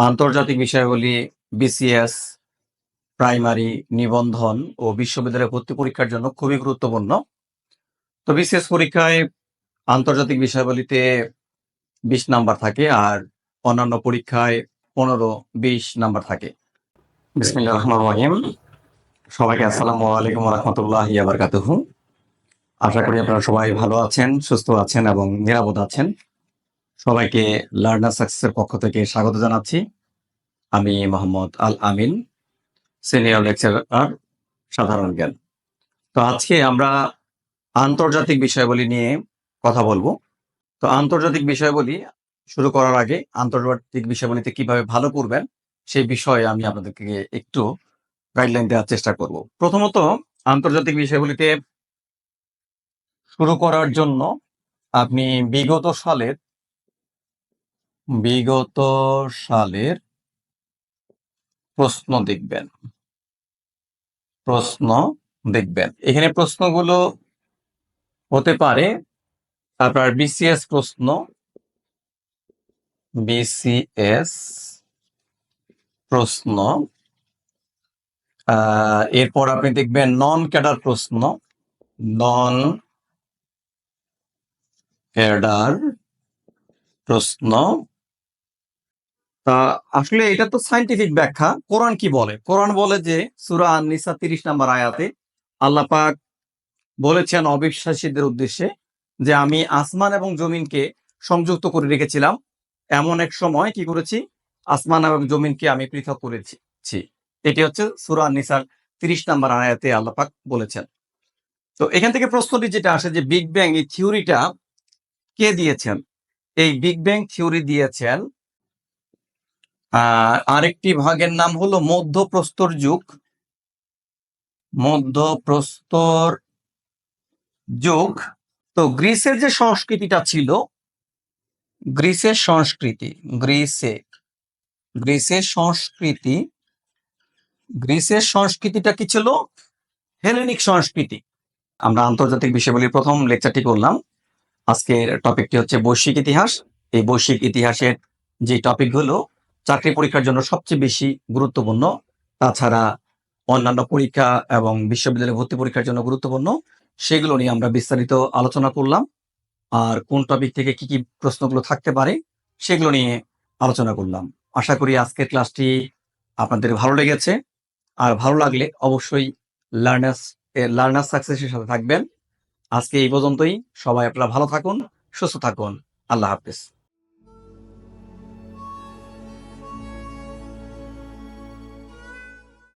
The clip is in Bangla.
আন্তর্জাতিক বিষয়াবলী, বিসিএস, প্রাইমারি, নিবন্ধন ও বিশ্ববিদ্যালয়ে ভর্তি পরীক্ষার জন্য খুবই গুরুত্বপূর্ণ। তো বিসিএস পরীক্ষায় আন্তর্জাতিক বিষয়াবলীতে 20 নাম্বার থাকে আর অন্যান্য পরীক্ষায় 15-20 নাম্বার থাকে। বিসমিল্লাহির রহমানির রহিম। সবাইকে আসসালামু আলাইকুম ওয়া রাহমাতুল্লাহি ওয়া বারাকাতুহু। আশা করি আপনারা সবাই ভালো আছেন, সুস্থ আছেন এবং নিরাপদ আছেন। সবাইকে লার্নার সাকসেসের পক্ষ থেকে স্বাগত জানাচ্ছি। আমি মোহাম্মদ আল আমিন, সিনিয়র লেকচারার, সাধারণ জ্ঞান। তো আজকে আমরা আন্তর্জাতিক বিষয়াবলী নিয়ে কথা বলবো। তো আন্তর্জাতিক বিষয়াবলী শুরু করার আগে আন্তর্জাতিক বিষয়াবলীতে কিভাবে ভালো করবেন সেই বিষয়ে আমি আপনাদেরকে একটু গাইডলাইন দেওয়ার চেষ্টা করব। প্রথমত, আন্তর্জাতিক বিষয়াবলীতে শুরু করার জন্য আপনি বিগত সালের প্রশ্ন দেখবেন। এখানে প্রশ্নগুলো হতে পারে আপনার বিসিএস প্রশ্ন, এরপর আপনি দেখবেন নন ক্যাডার প্রশ্ন। তা আসলে এটা তো সায়েন্টিফিক ব্যাখ্যা। কোরআন কি বলে? কোরআন বলে যে সূরা আন-নিসা 30 নম্বর আয়াতে আল্লাহ পাক বলেছেন অবিশ্বাসীদের উদ্দেশ্যে যে আমি আসমান এবং জমিনকে সংযুক্ত করে রেখেছিলাম। এমন এক সময় কি করেছি? আসমান এবং জমিনকে আমি পৃথক করেছি। এটি হচ্ছে সূরা আন-নিসার 30 নম্বর আয়াতে আল্লাহ পাক বলেছেন। তো এখান থেকে প্রশ্নটি যেটা আসে যে বিগ ব্যাং এই থিওরিটা কে দিয়েছেন? এই বিগ ব্যাং থিওরি দিয়েছেন আরেকটি ভাগের নাম হলো মধ্যপ্রস্তর যুগ। তো গ্রিসের যে সংস্কৃতিটা ছিল, গ্রিসের সংস্কৃতিটা কি ছিল? হেলেনিক সংস্কৃতি। আমরা আন্তর্জাতিক বিষয়াবলীর প্রথম লেকচারটি করলাম। আজকের টপিকটি হচ্ছে বৈশ্বিক ইতিহাস। এই বৈশ্বিক ইতিহাসের যে টপিকগুলো চাকরি পরীক্ষার জন্য সবচেয়ে বেশি গুরুত্বপূর্ণ, তাছাড়া অন্যান্য পরীক্ষা এবং বিশ্ববিদ্যালয়ে ভর্তি পরীক্ষার জন্য গুরুত্বপূর্ণ, সেগুলো নিয়ে আমরা বিস্তারিত আলোচনা করলাম। আর কোন টপিক থেকে কি প্রশ্নগুলো থাকতে পারে সেগুলো নিয়ে আলোচনা করলাম। আশা করি আজকের ক্লাসটি আপনাদের ভালো লেগেছে। আর ভালো লাগলে অবশ্যই লার্নার্স সাকসেসের সাথে থাকবেন। আজকে এই পর্যন্তই। সবাই আপনারা ভালো থাকুন, সুস্থ থাকুন। আল্লাহ হাফেজ।